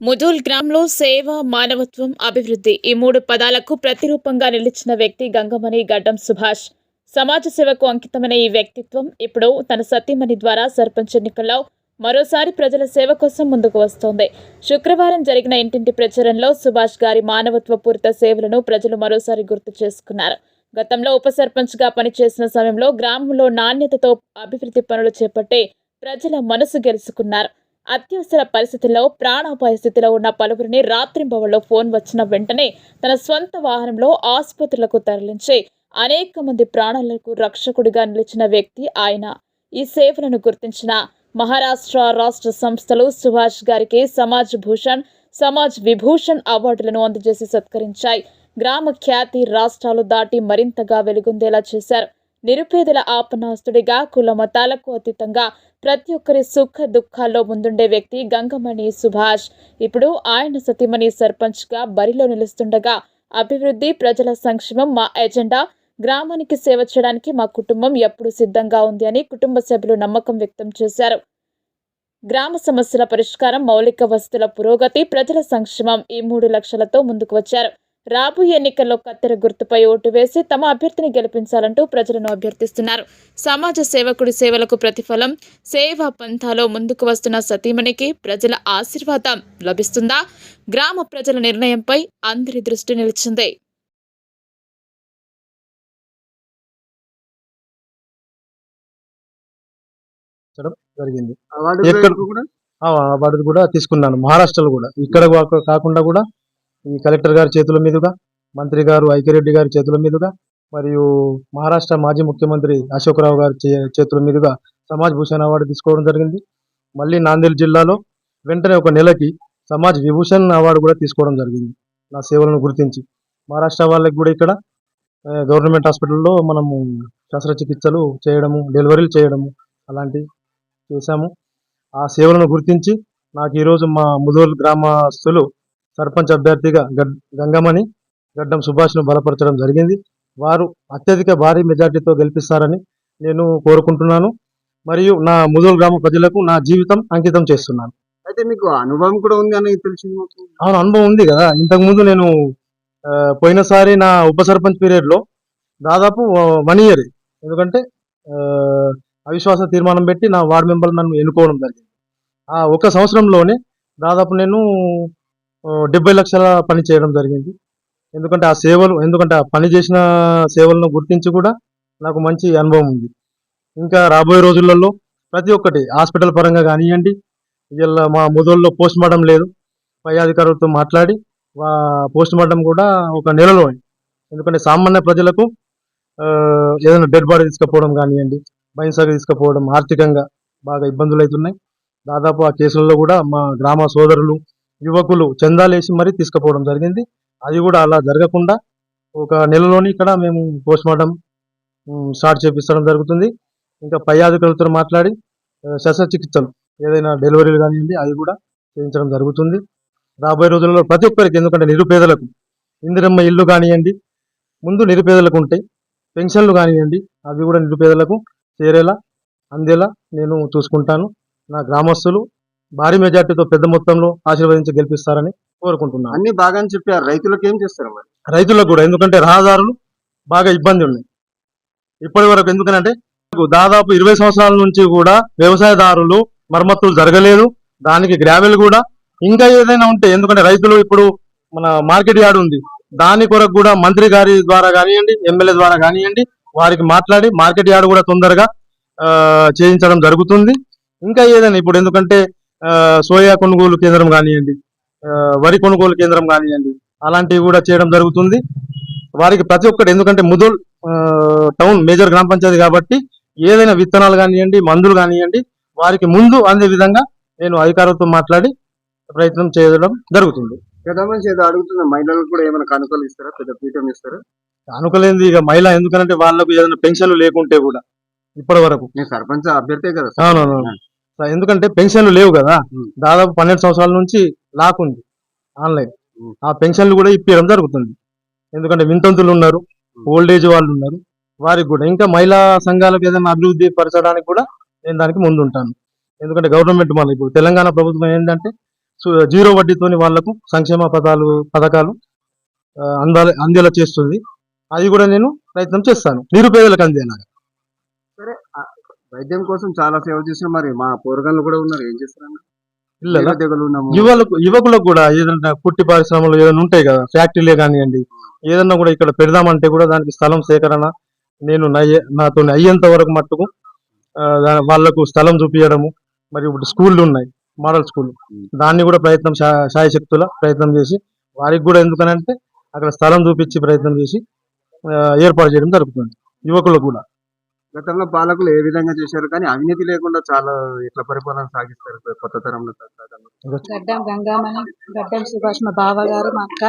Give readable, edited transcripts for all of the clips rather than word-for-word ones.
ముధోల్ గ్రామంలో సేవ, మానవత్వం, అభివృద్ధి ఈ మూడు పదాలకు ప్రతిరూపంగా నిలిచిన వ్యక్తి గంగమణి గడ్డం సుభాష్. సమాజ సేవకు అంకితమైన ఈ వ్యక్తిత్వం ఇప్పుడు తన సతీమణి ద్వారా సర్పంచ్ ఎన్నికల్లో మరోసారి ప్రజల సేవ కోసం ముందుకు వస్తోంది. శుక్రవారం జరిగిన ఇంటింటి ప్రచారంలో సుభాష్ గారి మానవత్వపూరిత సేవలను ప్రజలు మరోసారి గుర్తు చేసుకున్నారు. గతంలో ఉప సర్పంచ్గా పనిచేసిన సమయంలో గ్రామంలో నాణ్యతతో అభివృద్ధి పనులు చేపట్టి ప్రజల మనసు గెలుచుకున్నారు. అత్యవసర పరిస్థితుల్లో ప్రాణాపాయ స్థితిలో ఉన్న పలువురిని రాత్రింబవళ్లో ఫోన్ వచ్చిన వెంటనే తన స్వంత వాహనంలో ఆసుపత్రులకు తరలించి అనేక మంది ప్రాణాలకు రక్షకుడిగా నిలిచిన వ్యక్తి ఆయన. ఈ సేవలను గుర్తించిన మహారాష్ట్ర రాష్ట్ర సంస్థలు సుభాష్ గారికి సమాజ్ భూషణ్, సమాజ్ విభూషణ్ అవార్డులను అందజేసి సత్కరించాయి. గ్రామ ఖ్యాతి రాష్ట్రాలు దాటి మరింతగా వెలుగొందేలా చేశారు. నిరుపేదల ఆపనాస్తుడిగా కుల మతాలకు అతీతంగా ప్రతి ఒక్కరి సుఖ దుఃఖాల్లో ముందుండే వ్యక్తి గంగమణి సుభాష్. ఇప్పుడు ఆయన సతీమణి సర్పంచ్ గా బరిలో నిలుస్తుండగా అభివృద్ధి, ప్రజల సంక్షేమం మా ఎజెండా. గ్రామానికి సేవ చేయడానికి మా కుటుంబం ఎప్పుడు సిద్ధంగా ఉంది అని కుటుంబ సభ్యులు నమ్మకం వ్యక్తం చేశారు. గ్రామ సమస్యల పరిష్కారం, మౌలిక వసతుల పురోగతి, ప్రజల సంక్షేమం ఈ 3 లక్ష్యాలతో ముందుకు వచ్చారు. రాబోయే ఎన్నికల్లో కత్తెర గుర్తుపై ఓటు వేసి తమ అభ్యర్థిని గెలిపించాలంటూ ప్రజలను అభ్యర్థిస్తున్నారు. సమాజ సేవకుడి సేవలకు ప్రతిఫలం సేవా పంథాలో ముందుకు వస్తున్న సతీమణికి ప్రజల ఆశీర్వాదం లభిస్తుందా? గ్రామ ప్రజల నిర్ణయంపై అందరి దృష్టి నిలిచింది. జరిగింది. అవార్డు కూడా తీసుకున్నాను మహారాష్ట్రలో కూడా. ఇక్కడ కాకుండా కూడా ఈ కలెక్టర్ గారి చేతుల మీదుగా, మంత్రి గారు ఐకిరెడ్డి గారి చేతుల మీదుగా, మరియు మహారాష్ట్ర మాజీ ముఖ్యమంత్రి అశోక్రావు గారి చేతుల మీదుగా సమాజ్ భూషణ్ అవార్డు తీసుకోవడం జరిగింది. మళ్ళీ నాందేడ్ జిల్లాలో వెంటనే ఒక నెలకి సమాజ్ విభూషణ్ అవార్డు కూడా తీసుకోవడం జరిగింది నా సేవలను గుర్తించి. మహారాష్ట్ర వాళ్ళకి కూడా ఇక్కడ గవర్నమెంట్ హాస్పిటల్లో మనము శస్త్రచికిత్సలు చేయడము, డెలివరీలు చేయడము అలాంటివి చేశాము. ఆ సేవలను గుర్తించి నాకు ఈరోజు మా ముధోల్ గ్రామస్తులు సర్పంచ్ అభ్యర్థిగా గంగమణి గడ్డం సుభాష్ను బలపరచడం జరిగింది. వారు అత్యధిక భారీ మెజార్టీతో గెలిపిస్తారని నేను కోరుకుంటున్నాను. మరియు నా ముధోల్ గ్రామ ప్రజలకు నా జీవితం అంకితం చేస్తున్నాను. అయితే మీకు అనుభవం కూడా ఉంది అని తెలిసింది. అవును, అనుభవం ఉంది కదా. ఇంతకుముందు నేను పోయినసారి నా ఉప సర్పంచ్ పీరియడ్లో దాదాపు 1 ఇయర్, ఎందుకంటే అవిశ్వాస తీర్మానం పెట్టి నా వార్డు మెంబర్లు నన్ను ఎన్నుకోవడం జరిగింది. ఆ 1 సంవత్సరంలోనే దాదాపు నేను 70 లక్షల పని చేయడం జరిగింది. ఎందుకంటే ఆ పని చేసిన సేవలను గుర్తించి కూడా నాకు మంచి అనుభవం ఉంది. ఇంకా రాబోయే రోజులలో ప్రతి ఒక్కటి హాస్పిటల్ పరంగా కానివ్వండి, ఇలా మా ముధోల్లో పోస్ట్ మార్టం లేదు, పై అధికారులతో మాట్లాడి పోస్ట్ మార్టం కూడా ఒక నెలలో, ఎందుకంటే సామాన్య ప్రజలకు ఏదైనా డెడ్ బాడీ తీసుకుపోవడం కానివ్వండి, బైన్సాగా తీసుకుపోవడం ఆర్థికంగా బాగా ఇబ్బందులు అవుతున్నాయి. దాదాపు ఆ కేసులలో కూడా మా గ్రామ సోదరులు, యువకులు చందాలేసి మరీ తీసుకుపోవడం జరిగింది. అది కూడా అలా జరగకుండా ఒక నెలలోని ఇక్కడ మేము పోస్ట్ మార్టం స్టార్ట్ చేపిస్తడం జరుగుతుంది. ఇంకా పై అధికారులతో మాట్లాడి శస్త్రచికిత్సలు ఏదైనా డెలివరీలు కానివ్వండి అవి కూడా చేయించడం జరుగుతుంది. రాబోయే రోజుల్లో ప్రతి ఒక్కరికి, ఎందుకంటే నిరుపేదలకు ఇందిరమ్మ ఇల్లు కానివ్వండి, ముందు నిరుపేదలకు ఉంటాయి, పెన్షన్లు కానివ్వండి అవి కూడా నిరుపేదలకు చేరేలా అందేలా నేను చూసుకుంటాను. నా గ్రామస్తులు భారీ మెజార్టీతో పెద్ద మొత్తంలో ఆశీర్వదించి గెలిపిస్తారని కోరుకుంటున్నాను. అన్ని బాగానే చెప్పారు. రైతులకు ఏం చేస్తారు మరి? రైతులకు కూడా, ఎందుకంటే రహదారులు బాగా ఇబ్బంది ఉన్నాయి ఇప్పటి వరకు. ఎందుకంటే దాదాపు 20 సంవత్సరాల నుంచి కూడా వ్యవసాయదారులు మరమ్మతులు జరగలేదు. దానికి గ్రావెల్ కూడా ఇంకా ఏదైనా ఉంటే, ఎందుకంటే రైతులు ఇప్పుడు మన మార్కెట్ యార్డ్ ఉంది, దాని కొరకు కూడా మంత్రి గారి ద్వారా కానివ్వండి, ఎమ్మెల్యే ద్వారా కానివ్వండి వారికి మాట్లాడి మార్కెట్ యార్డ్ కూడా తొందరగా చేయించడం జరుగుతుంది. ఇంకా ఏదైనా ఇప్పుడు, ఎందుకంటే సోయా కొనుగోలు కేంద్రం కానివ్వండి, వరి కొనుగోలు కేంద్రం కానివ్వండి అలాంటివి కూడా చేయడం జరుగుతుంది వారికి ప్రతి ఒక్కటి. ఎందుకంటే ముధోల్ టౌన్ మేజర్ గ్రామ పంచాయతీ కాబట్టి ఏదైనా విత్తనాలు కానివ్వండి, మందులు కానివ్వండి వారికి ముందు అందే విధంగా నేను అధికారులతో మాట్లాడి ప్రయత్నం చేయడం జరుగుతుంది. పెద్ద మనిషి ఏదో అడుగుతున్న మహిళలకు కూడా ఏమైనా కానుకలు ఇస్తారా? పెద్ద పీఠం ఇస్తారా? కానుకలేంది ఇక మహిళ, ఎందుకంటే వాళ్ళకు ఏదైనా పెన్షన్లు లేకుంటే కూడా ఇప్పటి వరకు. నేను సర్పంచ్ అభ్యర్థే కదా. అవునవును, ఎందుకంటే పెన్షన్లు లేవు కదా. దాదాపు 12 సంవత్సరాల నుంచి లాక్ ఉంది ఆన్లైన్. ఆ పెన్షన్లు కూడా ఇప్పించడం జరుగుతుంది. ఎందుకంటే వింతంతులు ఉన్నారు, ఓల్డేజ్ వాళ్ళు ఉన్నారు, వారికి కూడా. ఇంకా మహిళా సంఘాలకు ఏదైనా అభివృద్ధి పరచడానికి కూడా నేను దానికి ముందు ఉంటాను. ఎందుకంటే గవర్నమెంట్ మన ఇప్పుడు తెలంగాణ ప్రభుత్వం ఏంటంటే జీరో వడ్డీతోని వాళ్లకు సంక్షేమ పథకాలు అందేలా చేస్తుంది. అది కూడా నేను ప్రయత్నం చేస్తాను, నిరుపేదలకు అందేలాగా. సరే వైద్యం కోసం చాలా సేవ చేసిన మరి మా పోరగాళ్ళు కూడా ఉన్నారు, ఏం చేస్తారన్న? పిల్లల నిరుద్యోగులు ఉన్నాము. యువకులకు కూడా ఏదైనా కుట్టి పరిశ్రమలు ఏదైనా ఉంటాయి కదా, ఫ్యాక్టరీలే కానివ్వండి, ఏదన్నా కూడా ఇక్కడ పెడదామంటే కూడా దానికి స్థలం సేకరణ నేను నాతో అయ్యేంత వరకు మట్టుకు వాళ్లకు స్థలం చూపించడము. మరి ఇప్పుడు స్కూళ్ళు ఉన్నాయి, మోడల్ స్కూల్, దాన్ని కూడా ప్రయత్నం శాయశక్తుల ప్రయత్నం చేసి వారికి కూడా ఎందుకనంటే అక్కడ స్థలం చూపించి ప్రయత్నం చేసి ఏర్పాటు చేయడం జరుగుతుంది. యువకులకు కూడా గతంలో పాలకులు ఏ విధంగా చేశారు, కానీ అవినీతి లేకుండా చాలా ఇట్లా పరిపాలన సాగిస్తారు కొత్త తరంలో. గడ్డం గంగామణి, గడ్డం సుభాష్ మా బావగారు, మా అక్క,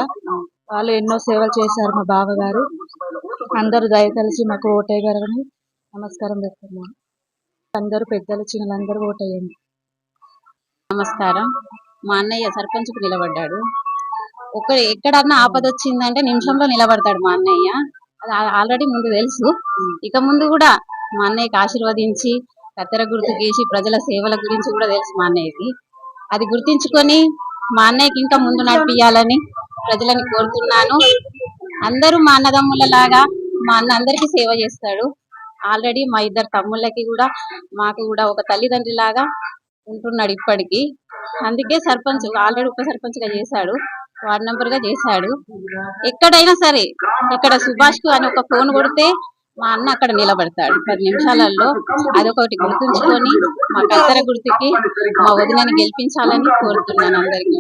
వాళ్ళు ఎన్నో సేవలు చేశారు. మా బావగారు అందరూ దయతలిచి మాకు ఓటేయగలరని నమస్కారం పెడుతున్నాను. అందరూ పెద్దలు చిన్నలందరూ ఓటేయండి. నమస్కారం. మా అన్నయ్య సర్పంచ్కు నిలబడ్డాడు. ఎక్కడన్నా ఆపద వచ్చిందంటే నిమిషంలో నిలబడతాడు మా అన్నయ్య. అది ఆల్రెడీ ముందు తెలుసు. ఇక ముందు కూడా మా అన్నయ్యకి ఆశీర్వదించి కత్తెర గుర్తు గీసి ప్రజల సేవల గురించి కూడా తెలుసు మా అన్నయ్యకి. అది గుర్తించుకొని మా అన్నయ్యకి ఇంకా ముందు నడిపియాలని ప్రజలని కోరుతున్నాను. అందరూ మా అన్నదమ్ములలాగా మా అన్న అందరికీ సేవ చేస్తాడు. ఆల్రెడీ మా ఇద్దరు తమ్ముళ్ళకి కూడా మాకు కూడా ఒక తల్లిదండ్రి లాగా ఉంటున్నాడు ఇప్పటికీ. అందుకే సర్పంచ్ ఆల్రెడీ ఉప సర్పంచ్ గా చేశాడు, వార్డ్ మెంబర్ గా చేశాడు. ఎక్కడైనా సరే ఇక్కడ సుభాష్ కు అని ఒక ఫోన్ కొడితే మా అన్న అక్కడ నిలబడతాడు 10 నిమిషాలలో. అదొకటి గుర్తుంచుకొని మా కత్తెర గుర్తుకి మా వదినని గెలిపించాలని కోరుతున్నాను అందరికీ.